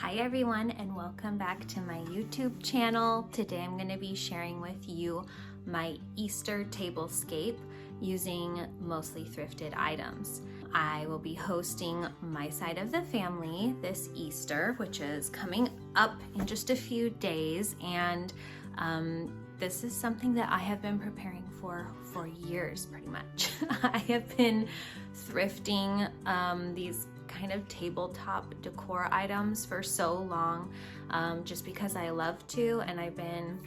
Hi everyone, and welcome back to my YouTube channel. Today I'm going to be sharing with you my Easter tablescape using mostly thrifted items. I will be hosting my side of the family this Easter, which is coming up in just a few days, and this is something that I have been preparing for years pretty much. I have been thrifting these kind of tabletop decor items for so long, just because I love to, and I've been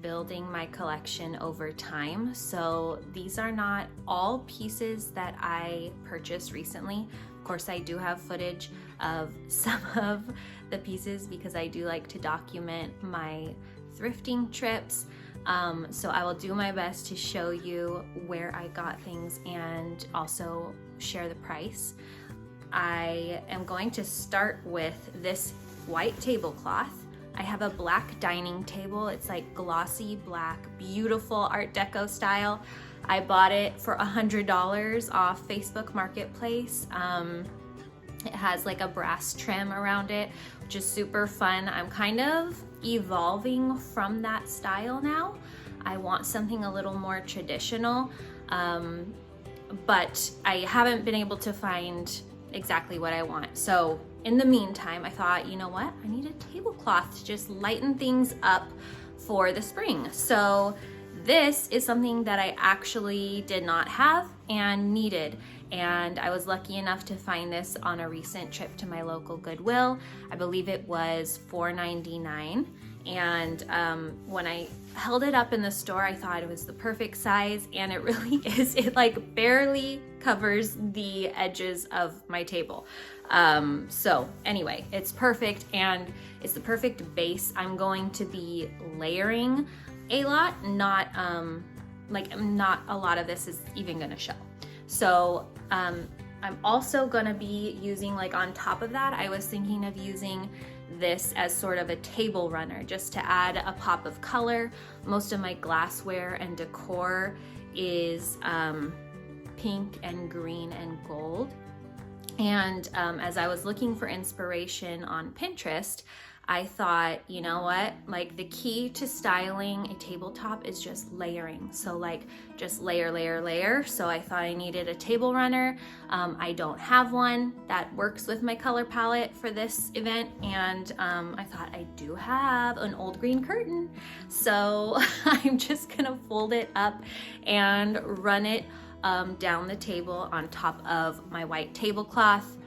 building my collection over time. So these are not all pieces that I purchased recently. Of course, I do have footage of some of the pieces because I do like to document my thrifting trips. So I will do my best to show you where I got things and also share the price. I am going to start with this white tablecloth. I have a black dining table. It's like glossy black, beautiful Art Deco style. I bought it for $100 off Facebook Marketplace. It has like a brass trim around it, which is super fun. I'm kind of evolving from that style now. I want something a little more traditional, but I haven't been able to find exactly what I want. So in the meantime, I thought, you know what? I need a tablecloth to just lighten things up for the spring. So this is something that I actually did not have and needed. And I was lucky enough to find this on a recent trip to my local Goodwill. I believe it was $4.99. And when I held it up in the store, I thought it was the perfect size, and it really is. It like barely covers the edges of my table. So anyway, it's perfect, and it's the perfect base. I'm going to be layering a lot, not a lot of this is even gonna show. So I'm also gonna be using, like on top of that, I was thinking of using this as sort of a table runner just to add a pop of color. Most of my glassware and decor is pink and green and gold. And as I was looking for inspiration on Pinterest, I thought, you know what, like the key to styling a tabletop is just layering. So like just layer, layer, layer. So I thought I needed a table runner. I don't have one that works with my color palette for this event. And I thought I do have an old green curtain. So I'm just gonna fold it up and run it down the table on top of my white tablecloth.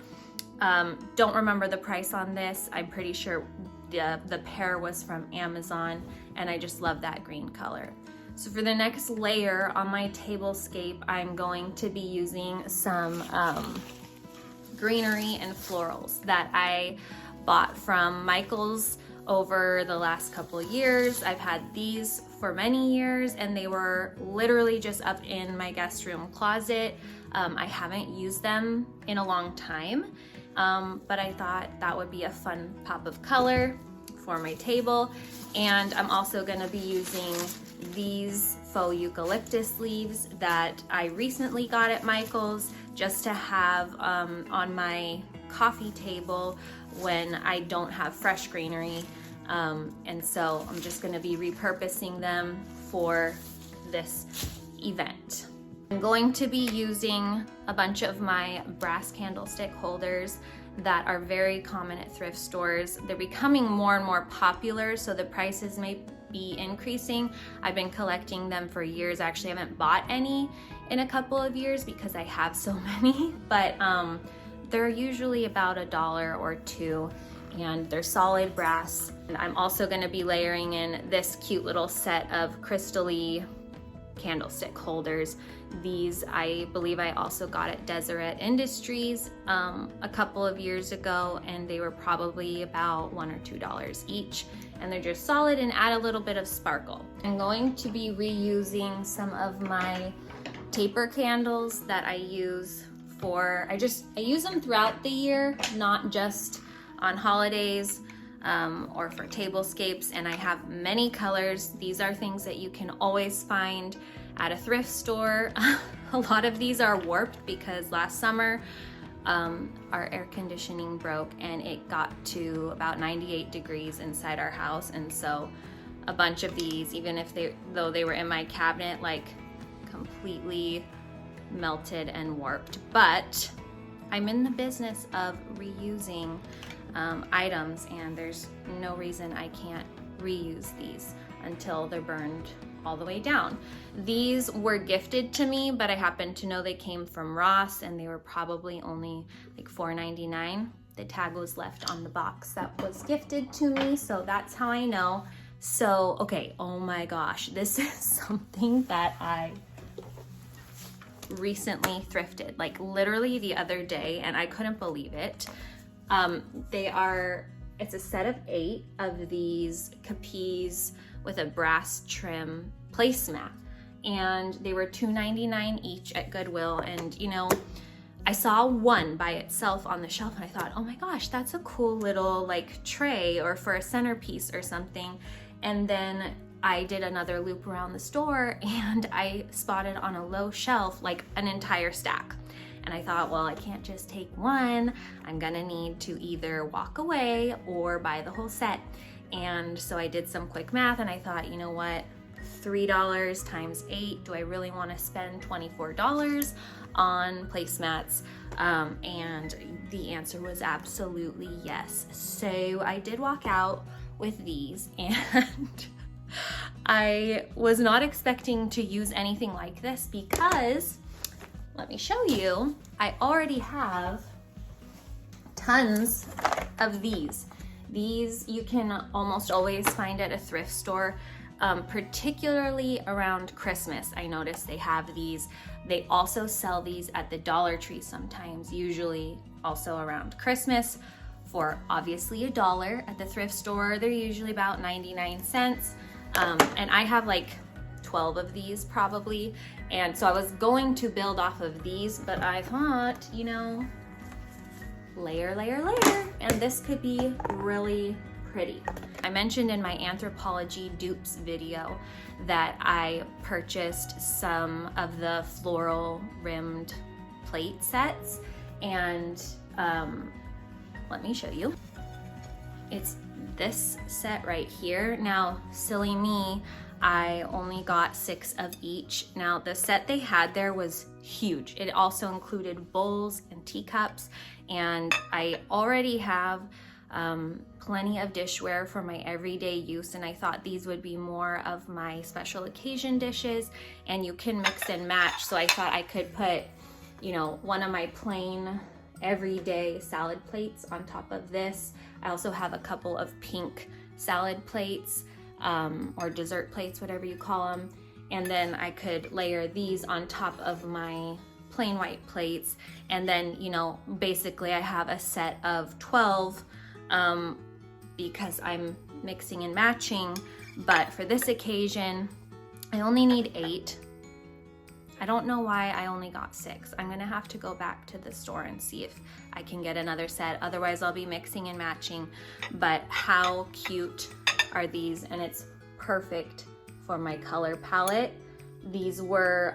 Don't remember the price on this. I'm pretty sure the pair was from Amazon, and I just love that green color. So for the next layer on my tablescape, I'm going to be using some greenery and florals that I bought from Michael's over the last couple of years. I've had these for many years, and they were literally just up in my guest room closet. I haven't used them in a long time. But I thought that would be a fun pop of color for my table. And I'm also gonna be using these faux eucalyptus leaves that I recently got at Michael's just to have on my coffee table when I don't have fresh greenery. And so I'm just gonna be repurposing them for this event. I'm going to be using a bunch of my brass candlestick holders that are very common at thrift stores. They're becoming more and more popular, so the prices may be increasing. I've been collecting them for years. I actually haven't bought any in a couple of years because I have so many, but they're usually about $1 or $2, and they're solid brass. And I'm also gonna be layering in this cute little set of crystal-y candlestick holders. These I believe I also got at Deseret Industries a couple of years ago, and they were probably about $1 or $2 each, and they're just solid and add a little bit of sparkle. I'm going to be reusing some of my taper candles that I use for, I use them throughout the year, not just on holidays or for tablescapes, and I have many colors. These are things that you can always find at a thrift store. A lot of these are warped because last summer our air conditioning broke and it got to about 98 degrees inside our house, and so a bunch of these, even if though they were in my cabinet, like completely melted and warped. But I'm in the business of reusing items, and there's no reason I can't reuse these until they're burned all the way down. These were gifted to me, but I happen to know they came from Ross and they were probably only like $4.99. The tag was left on the box that was gifted to me, so that's how I know. So, okay, oh my gosh, this is something that I recently thrifted, like literally the other day, and I couldn't believe it. It's a set of 8 of these capes with a brass trim placemat, and they were $2.99 each at Goodwill. And you know, I saw one by itself on the shelf and I thought, oh my gosh, that's a cool little like tray or for a centerpiece or something. And then I did another loop around the store and I spotted on a low shelf like an entire stack. And I thought, well, I can't just take one. I'm gonna need to either walk away or buy the whole set. And so I did some quick math and I thought, you know what, $3 times 8, do I really wanna spend $24 on placemats? And the answer was absolutely yes. So I did walk out with these, and I was not expecting to use anything like this because, let me show you, I already have tons of these. These you can almost always find at a thrift store, particularly around Christmas. I noticed they have these. They also sell these at the Dollar Tree sometimes, usually also around Christmas, for obviously $1. At the thrift store, they're usually about 99 cents. And I have like 12 of these probably. And so I was going to build off of these, but I thought, you know, layer, layer, layer, and this could be really pretty. I mentioned in my Anthropology dupes video that I purchased some of the floral rimmed plate sets, and let me show you. It's this set right here. Now, silly me, I only got 6 of each. Now, the set they had there was huge. It also included bowls and teacups, and I already have plenty of dishware for my everyday use, and I thought these would be more of my special occasion dishes, and you can mix and match. So I thought I could put, you know, one of my plain everyday salad plates on top of this. I also have a couple of pink salad plates, or dessert plates, whatever you call them. And then I could layer these on top of my plain white plates. And then, you know, basically I have a set of 12 because I'm mixing and matching. But for this occasion, I only need 8. I don't know why I only got 6. I'm gonna have to go back to the store and see if I can get another set. Otherwise, I'll be mixing and matching. But how cute are these? And it's perfect for my color palette. These were,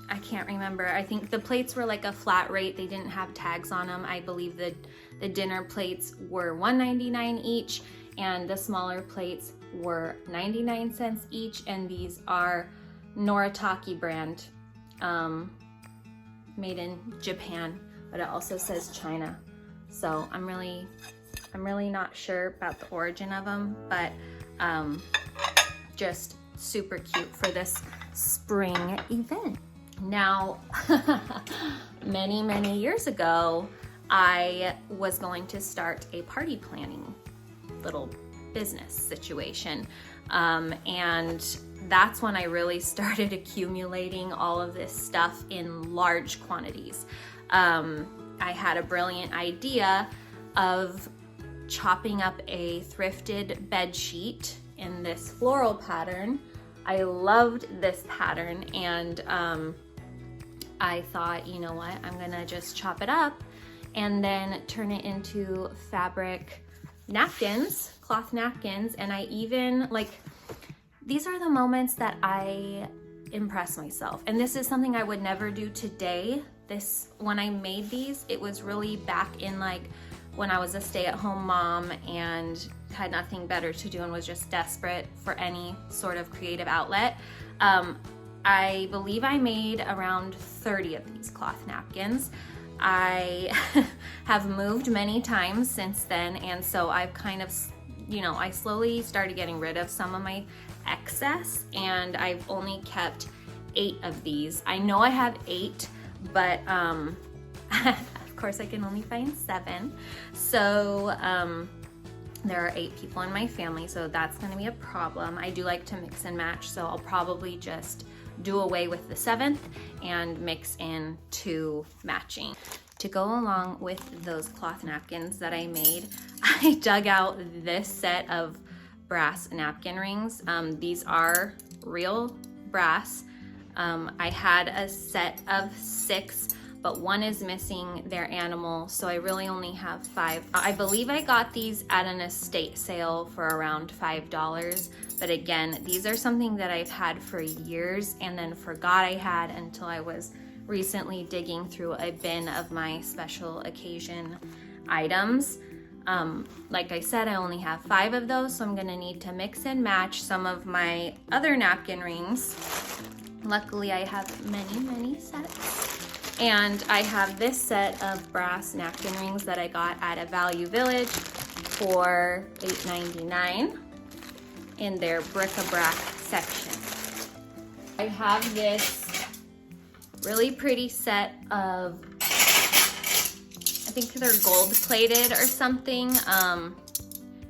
I can't remember. I think the plates were like a flat rate. They didn't have tags on them. I believe the dinner plates were $1.99 each, and the smaller plates were 99 cents each. And these are Noritake brand, made in Japan, but it also says China. So I'm really not sure about the origin of them, but just super cute for this spring event. Now, many years ago, I was going to start a party planning little business situation, and that's when I really started accumulating all of this stuff in large quantities. I had a brilliant idea of chopping up a thrifted bed sheet in this floral pattern. I loved this pattern, and I thought, you know what, I'm gonna just chop it up and then turn it into fabric napkins, cloth napkins. And I even, like, these are the moments that I impress myself. And this is something I would never do today, when I made these, it was really back in like when I was a stay-at-home mom and had nothing better to do and was just desperate for any sort of creative outlet. I believe I made around 30 of these cloth napkins. I have moved many times since then, and so I've kind of, you know, I slowly started getting rid of some of my excess, and I've only kept 8 of these. I know I have 8, but of course I can only find 7. So there are 8 people in my family, so that's gonna be a problem. I do like to mix and match, so I'll probably just do away with the 7th and mix in 2 matching. To go along with those cloth napkins that I made, I dug out this set of brass napkin rings. These are real brass. I had a set of 6, but 1 is missing their animal, so I really only have 5. I believe I got these at an estate sale for around $5, but again, these are something that I've had for years and then forgot I had until I was recently digging through a bin of my special occasion items. Like I said, I only have 5 of those, so I'm gonna need to mix and match some of my other napkin rings. Luckily, I have many sets. And I have this set of brass napkin rings that I got at a Value Village for $8.99 in their bric-a-brac section. I have this really pretty set of, I think they're gold plated or something.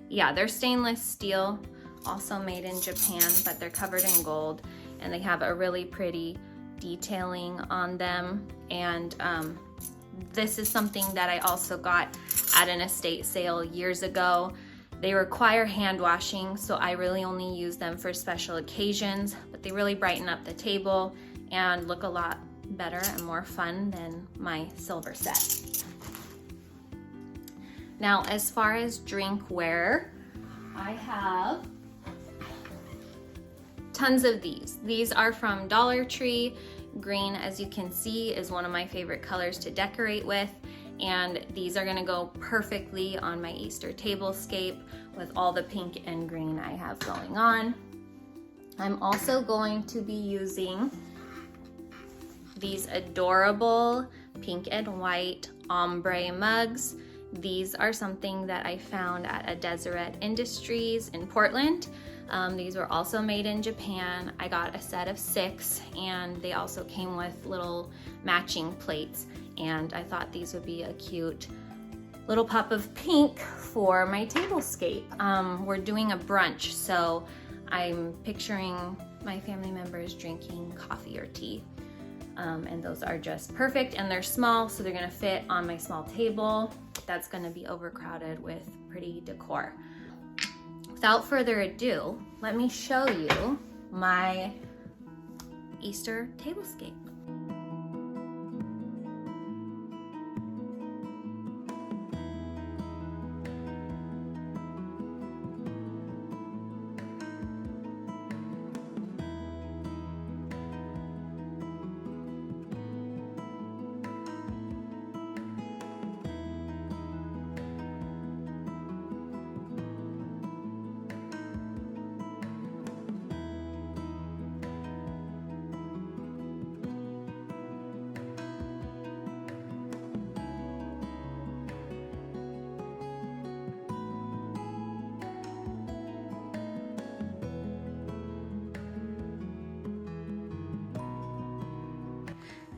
Yeah, they're stainless steel, also made in Japan, but they're covered in gold, and they have a really pretty detailing on them. And this is something that I also got at an estate sale years ago. They require hand washing, so I really only use them for special occasions, but they really brighten up the table and look a lot better and more fun than my silver set. Now, as far as drinkware, I have tons of these. These are from Dollar Tree. Green, as you can see, is one of my favorite colors to decorate with, and these are gonna go perfectly on my Easter tablescape with all the pink and green I have going on. I'm also going to be using these adorable pink and white ombre mugs. These are something that I found at a Deseret Industries in Portland. These were also made in Japan. I got a set of 6, and they also came with little matching plates, and I thought these would be a cute little pop of pink for my tablescape. We're doing a brunch, so I'm picturing my family members drinking coffee or tea. And those are just perfect, and they're small, so they're gonna fit on my small table. That's gonna be overcrowded with pretty decor. Without further ado, let me show you my Easter tablescape.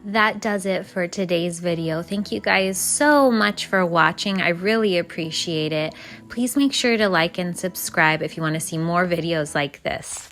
That does it for today's video. Thank you guys so much for watching. I really appreciate it. Please make sure to like and subscribe if you want to see more videos like this.